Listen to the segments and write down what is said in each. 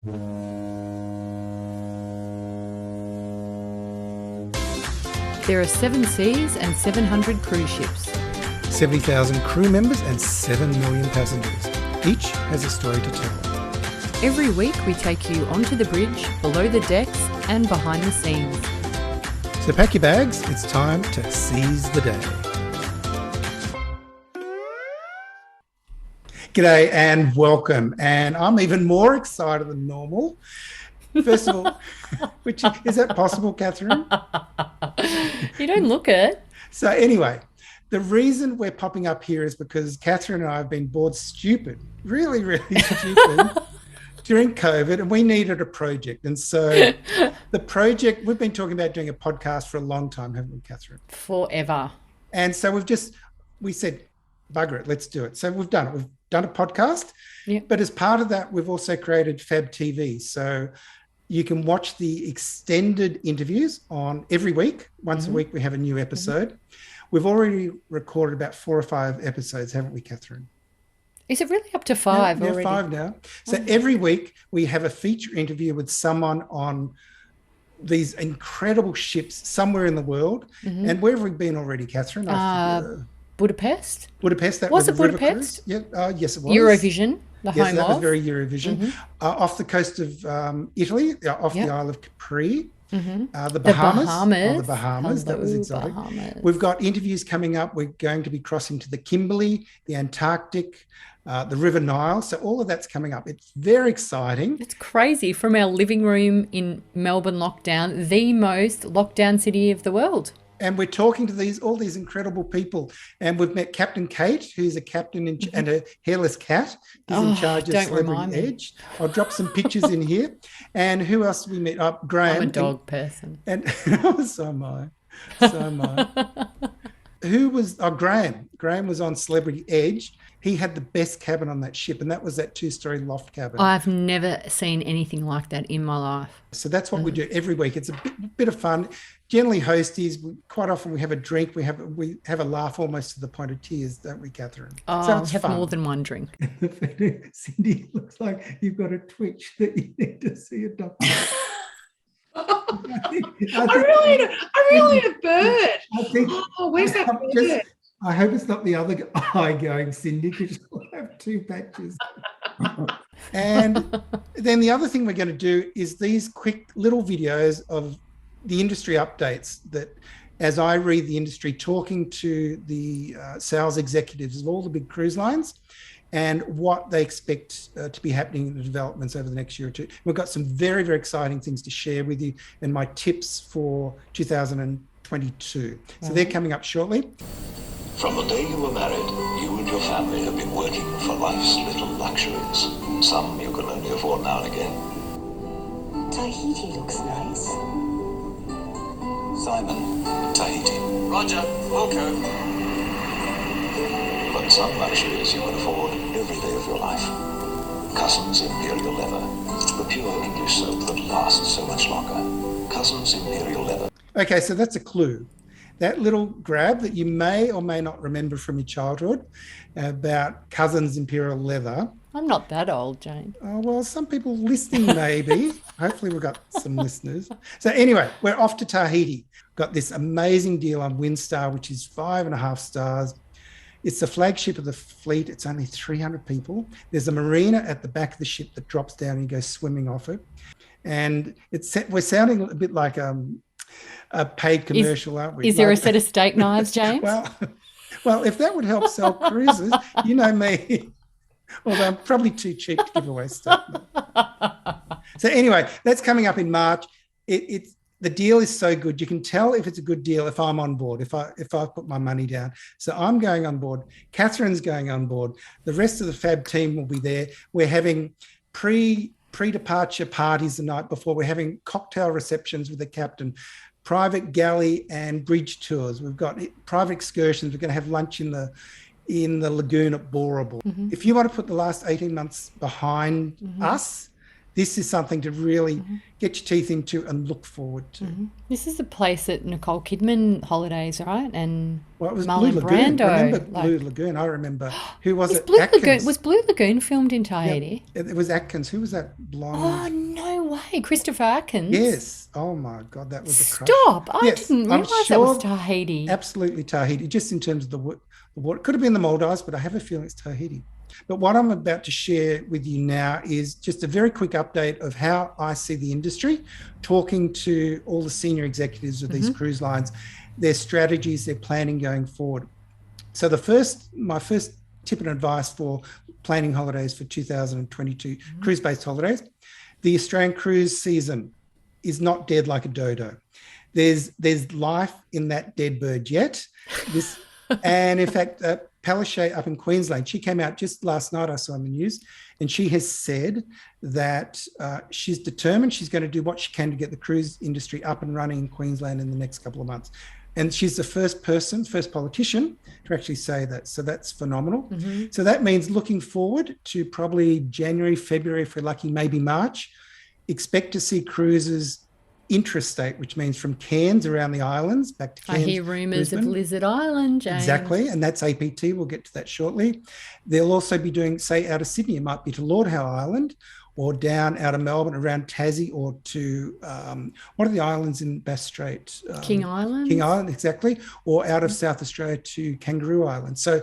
There are 7 seas and 700 cruise ships. 70,000 crew members and 7 million passengers. Each has a story to tell. Every week we take you onto the bridge, below the decks and behind the scenes. So pack your bags, it's time to seize the day. G'day and welcome. And I'm even more excited than normal. First of all, is that possible, Catherine? You don't look it. So anyway, the reason we're popping up here is because Catherine and I have been bored stupid, really, really stupid during COVID, and we needed a project. And so the project, we've been talking about doing a podcast for a long time, haven't we, Catherine? Forever. And so we said, bugger it, let's do it. So we've done it. We've done a podcast, Yep. But as part of that, we've also created FAB TV. So you can watch the extended interviews on every week. Once a week, we have a new episode. We've already recorded about 4 or 5 episodes, haven't we, Catherine? Is it really up to 5 Yeah, already? 5 now. So every week we have a feature interview with someone on these incredible ships somewhere in the world. And where have we been already, Catherine? Budapest? Budapest. That Was was it a river Budapest? cruise. Yeah, yes, it was. Eurovision, the Yes, home that of. was very Eurovision. Off the coast of Italy, off the Isle of Capri. The Bahamas. Oh, the Bahamas. That was Hello, exotic. Bahamas. We've got interviews coming up. We're going to be crossing to the Kimberley, the Antarctic, the River Nile. So all of that's coming up. It's very exciting. It's crazy. From our living room in Melbourne lockdown, the most lockdown city of the world. And we're talking to all these incredible people. And we've met Captain Kate, who's a captain and a hairless cat. He's in charge of don't remind Celebrity me. Edge. I'll drop some pictures in here. And who else did we meet? Graham. I'm a dog person. And so am I. So am I. Who was Graham? Graham was on Celebrity Edge. He had the best cabin on that ship, and that was that 2-story loft cabin. I've never seen anything like that in my life. So that's what we do every week. It's a bit of fun. Generally hosties. Quite often we have a drink. We have a laugh almost to the point of tears, don't we, Catherine? Oh, so it's have fun. More than one drink. Cindy, looks like you've got a twitch that you need to see a doctor. I really need a bird. Where's that bird? I hope it's not the other eye going, Cindy, because you'll have 2 patches. And then the other thing we're going to do is these quick little videos of the industry updates that, as I read the industry, talking to the sales executives of all the big cruise lines and what they expect to be happening in the developments over the next year or 2. We've got some very, very exciting things to share with you and my tips for 2022. So they're coming up shortly. From the day you were married, you and your family have been working for life's little luxuries. Some you can only afford now and again. Tahiti looks nice. Simon, Tahiti. Roger, Wilco. But some luxuries you can afford every day of your life. Cousins Imperial Leather. The pure English soap that lasts so much longer. Cousins Imperial Leather. Okay, so that's a clue. That little grab that you may or may not remember from your childhood about Cousins Imperial Leather. I'm not that old, Jane. Oh, well, some people listening maybe. Hopefully we've got some listeners. So anyway, we're off to Tahiti. Got this amazing deal on Windstar, which is 5.5 stars. It's the flagship of the fleet. It's only 300 people. There's a marina at the back of the ship that drops down and you go swimming off it. And we're sounding a bit like a paid commercial, aren't we? Is there a set of steak knives, James? Well, if that would help sell cruises, you know me. Although I'm probably too cheap to give away stuff. So anyway, that's coming up in March. The deal is so good. You can tell if it's a good deal if I'm on board, if I put my money down. So I'm going on board. Catherine's going on board. The rest of the FAB team will be there. We're having pre-departure parties the night before. We're having cocktail receptions with the captain, private galley and bridge tours. We've got private excursions. We're going to have lunch in the lagoon at Boreable. If you want to put the last 18 months behind us, This is something to really get your teeth into and look forward to. This is the place that Nicole Kidman holidays, right? And Well, it was Marlon Blue Lagoon. Brando. Remember Blue Lagoon? I remember. Who was it? Blue Atkins. Lagoon, was Blue Lagoon filmed in Tahiti? It was Atkins. Who was that blonde? Oh, no way. Christopher Atkins? Yes. Oh my God, that was a crush. Stop. I Yes, didn't I'm realise that was sure- Tahiti. Absolutely Tahiti, just in terms of the water. It could have been the Maldives, but I have a feeling it's Tahiti. But what I'm about to share with you now is just a very quick update of how I see the industry, talking to all the senior executives of these cruise lines, their strategies, their planning going forward. So my first tip and advice for planning holidays for 2022 cruise-based holidays, the Australian cruise season is not dead like a dodo. There's life in that dead bird yet. And in fact, Palaszczuk up in Queensland, she came out just last night, I saw on the news, and she has said that she's determined she's going to do what she can to get the cruise industry up and running in Queensland in the next couple of months. And she's the first politician to actually say that. So that's phenomenal. So that means looking forward to probably January, February, if we're lucky, maybe March, expect to see cruises intrastate, which means from Cairns around the islands back to Cairns. I hear rumours of Brisbane. Lizard Island, James. Exactly, and that's APT. We'll get to that shortly. They'll also be doing, say, out of Sydney, it might be to Lord Howe Island, or down out of Melbourne around Tassie, or to what are the islands in Bass Strait? King Island. King Island, exactly, or out of South Australia to Kangaroo Island. So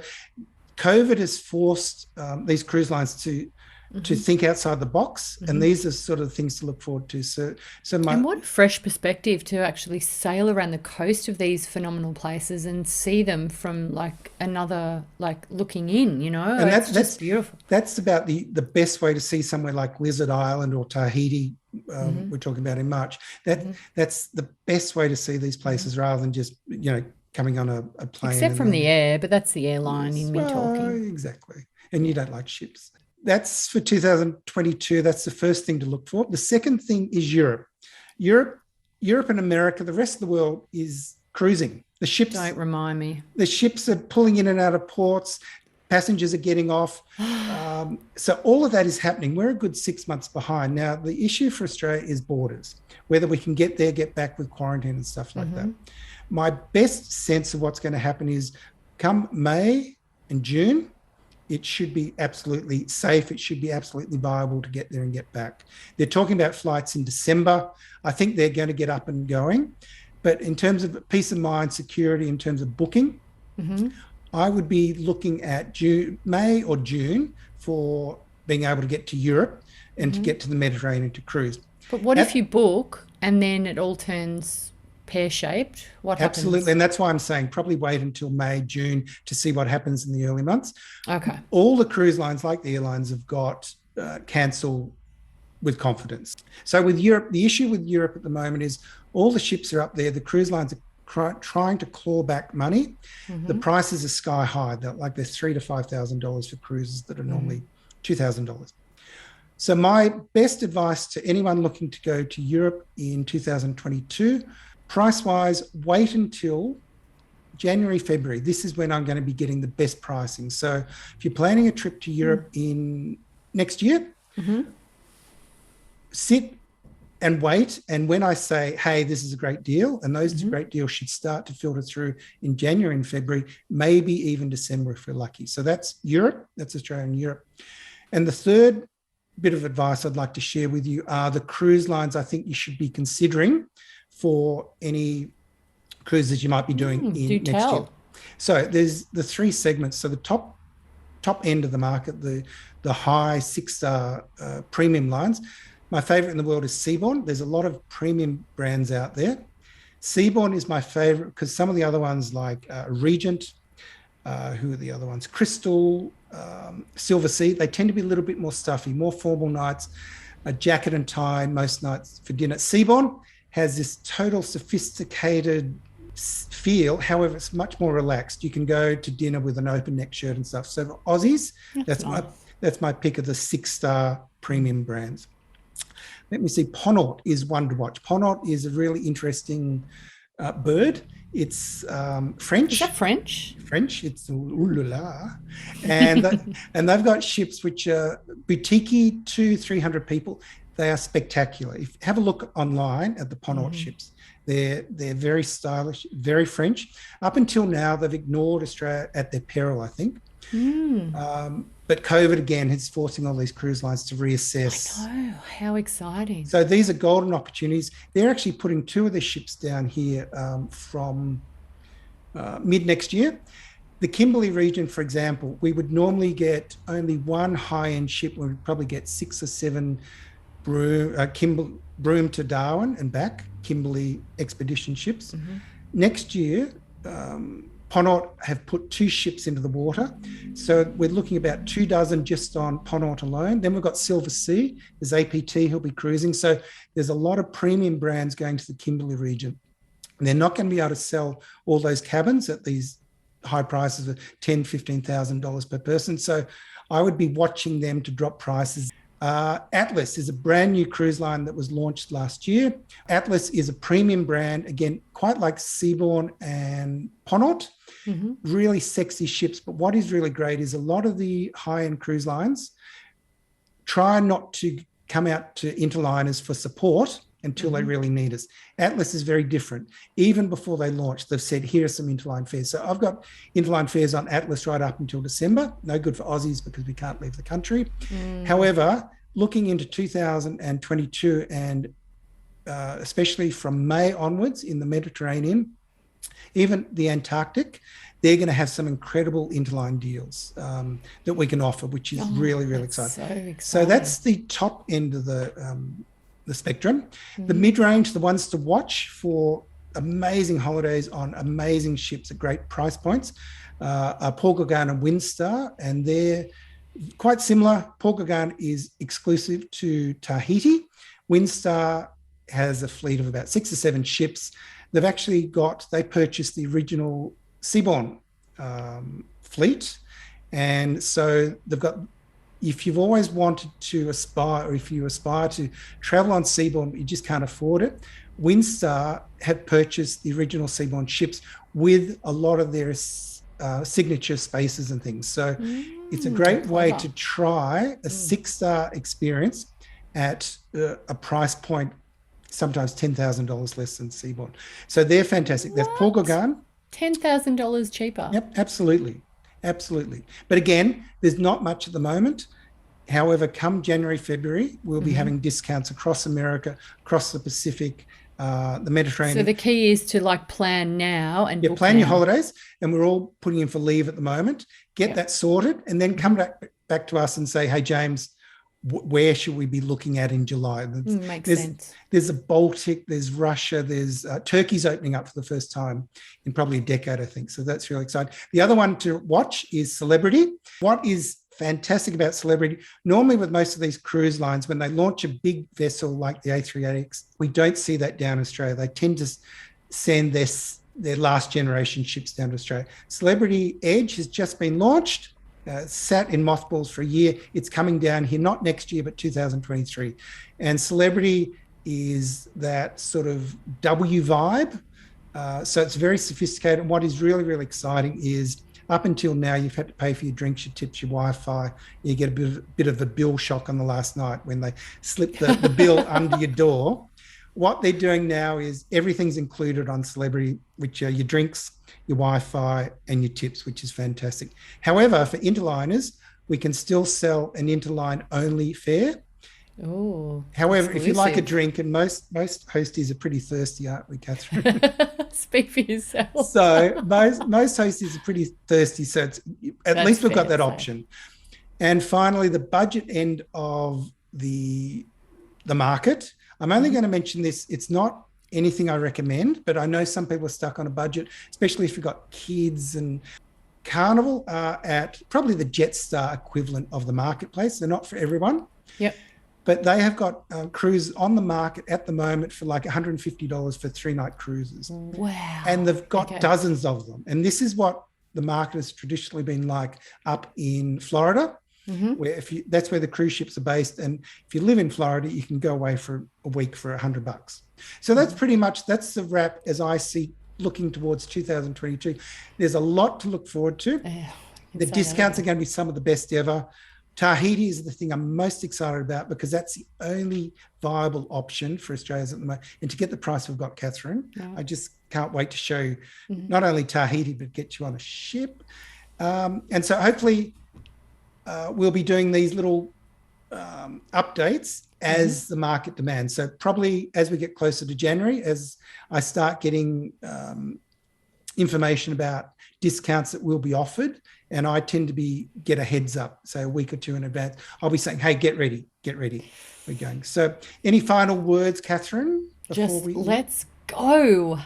COVID has forced these cruise lines to think outside the box, and these are sort of things to look forward to. And what a fresh perspective to actually sail around the coast of these phenomenal places and see them from like another, like looking in, you know, and it's just beautiful. That's about the best way to see somewhere like Lizard Island or Tahiti. We're talking about in March. That's the best way to see these places rather than just, coming on a plane. Except from the air, but that's the airline in me talking. Exactly. And you don't like ships. That's for 2022. That's the first thing to look for. The second thing is Europe. Europe and America, the rest of the world is cruising. The ships Don't remind me. The ships are pulling in and out of ports. Passengers are getting off. So all of that is happening. We're a good 6 months behind. Now, the issue for Australia is borders, whether we can get there, get back with quarantine and stuff like that. My best sense of what's going to happen is come May and June, it should be absolutely safe. It should be absolutely viable to get there and get back. They're talking about flights in December. I think they're going to get up and going. But in terms of peace of mind, security, in terms of booking, I would be looking at May or June for being able to get to Europe and to get to the Mediterranean to cruise. But what if you book and then it all turns pear-shaped? What happens? Absolutely. And that's why I'm saying probably wait until May, June to see what happens in the early months. Okay. All the cruise lines, like the airlines, have got cancel with confidence. So with Europe, the issue with Europe at the moment is all the ships are up there. The cruise lines are trying to claw back money. The prices are sky high. They're $3,000 to $5,000 for cruises that are normally $2,000. So my best advice to anyone looking to go to Europe in 2022, price-wise, wait until January, February. This is when I'm going to be getting the best pricing. So if you're planning a trip to Europe in next year, sit and wait. And when I say, hey, this is a great deal, and those great deals should start to filter through in January and February, maybe even December if we're lucky. So that's Europe, that's Australia and Europe. And the third bit of advice I'd like to share with you are the cruise lines I think you should be considering for any cruises you might be doing in next year. So there's the three segments. So the top end of the market, the high 6-star premium lines. My favorite in the world is Seabourn. There's a lot of premium brands out there. Seabourn is my favorite because some of the other ones like Regent, who are the other ones? Crystal, Silver Sea, they tend to be a little bit more stuffy, more formal nights, a jacket and tie most nights for dinner. Seabourn has this total sophisticated feel. However, it's much more relaxed. You can go to dinner with an open neck shirt and stuff. So for Aussies, that's my pick of the 6-star premium brands. Let me see. Ponant is one to watch. Ponant is a really interesting bird. It's French. Is that French? French. It's ooh la la. And they've got ships which are boutique-y, 200-300 people. They are spectacular. Have a look online at the Ponant ships. They're very stylish, very French. Up until now, they've ignored Australia at their peril, I think. But COVID again is forcing all these cruise lines to reassess. I know, how exciting. So these are golden opportunities. They're actually putting 2 of their ships down here from mid next year. The Kimberley region, for example, we would normally get only 1 high-end ship. We would probably get 6 or 7 Broome to Darwin and back, Kimberley expedition ships. Next year, Ponant have put 2 ships into the water. So we're looking about 2 dozen just on Ponant alone. Then we've got Silver Sea. There's APT who'll be cruising. So there's a lot of premium brands going to the Kimberley region. And they're not going to be able to sell all those cabins at these high prices of $10,000, $15,000 per person. So I would be watching them to drop prices. Atlas is a brand new cruise line that was launched last year. Atlas is a premium brand, again, quite like Seabourn and Ponant, really sexy ships. But what is really great is a lot of the high-end cruise lines try not to come out to interliners for support until they really need us. Atlas is very different. Even before they launched, they've said, here are some interline fares. So I've got interline fares on Atlas right up until December. No good for Aussies because we can't leave the country. However, looking into 2022 and especially from May onwards in the Mediterranean, even the Antarctic, they're going to have some incredible interline deals that we can offer, which is really exciting. So that's the top end of the spectrum. The mid-range, the ones to watch for amazing holidays on amazing ships at great price points, are Paul Gauguin and Windstar, and they're quite similar. Paul Gauguin is exclusive to Tahiti. Windstar has a fleet of about 6 or 7 ships. They purchased the original Seabourn fleet. And so they've got, if you've always wanted to aspire, or if you aspire to travel on Seabourn, but you just can't afford it, Windstar have purchased the original Seabourn ships with a lot of their signature spaces and things. So it's a great way to try a 6-star experience at a price point, sometimes $10,000 less than Seabourn. So they're fantastic. That's Paul Gauguin. $10,000 cheaper. Yep, absolutely. But again, there's not much at the moment. However, come January, February, we'll be having discounts across America, across the Pacific, the Mediterranean. So the key is to plan now and plan your holidays, and we're all putting in for leave at the moment. Get that sorted, and then come back to us and say, hey, James, where should we be looking at in July? Makes sense. There's the Baltic, there's Russia, there's Turkey's opening up for the first time in probably a decade, I think. So that's really exciting. The other one to watch is Celebrity. What is fantastic about Celebrity, normally with most of these cruise lines, when they launch a big vessel like the A380X, we don't see that down in Australia. They tend to send their last generation ships down to Australia. Celebrity Edge has just been launched. Sat in mothballs for a year. It's coming down here, not next year, but 2023. And Celebrity is that sort of W vibe. So it's very sophisticated. And what is really, really exciting is up until now, you've had to pay for your drinks, your tips, your Wi-Fi. You get a bit of a bill shock on the last night when they slip the bill under your door. What they're doing now is everything's included on Celebrity, which are your drinks, your Wi-Fi, and your tips, which is fantastic. However, for interliners, we can still sell an interline only fare. Oh. However, if you like a drink, and most hosties are pretty thirsty, aren't we, Catherine? Speak for yourself. So most hosties are pretty thirsty. So at least we've got that option. And finally, the budget end of the market. I'm only going to mention this. It's not anything I recommend, but I know some people are stuck on a budget, especially if you've got kids. And Carnival are at probably the Jetstar equivalent of the marketplace. They're not for everyone. Yep. But they have got cruises on the market at the moment for like $150 for 3-night cruises. Wow. And they've got dozens of them. And this is what the market has traditionally been like up in Florida. Where that's where the cruise ships are based, and if you live in Florida, you can go away for a week for $100. So that's pretty much that's the wrap as I see looking towards 2022. There's a lot to look forward to. The discounts are going to be some of the best ever. Tahiti is the thing I'm most excited about because that's the only viable option for Australians at the moment. And to get the price we've got, Catherine, I just can't wait to show you not only Tahiti, but get you on a ship. And so hopefully we'll be doing these little updates as the market demands. So probably as we get closer to January, as I start getting information about discounts that will be offered, and I tend to get a heads up, so a week or two in advance, I'll be saying, hey, get ready, we're going. So any final words, Catherine? Let's go.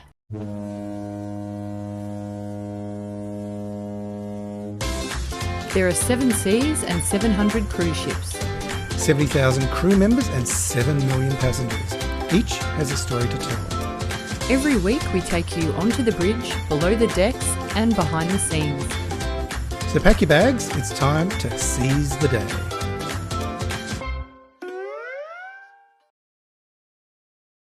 There are 7 seas and 700 cruise ships. 70,000 crew members and 7 million passengers. Each has a story to tell. Every week we take you onto the bridge, below the decks and behind the scenes. So pack your bags, it's time to seize the day.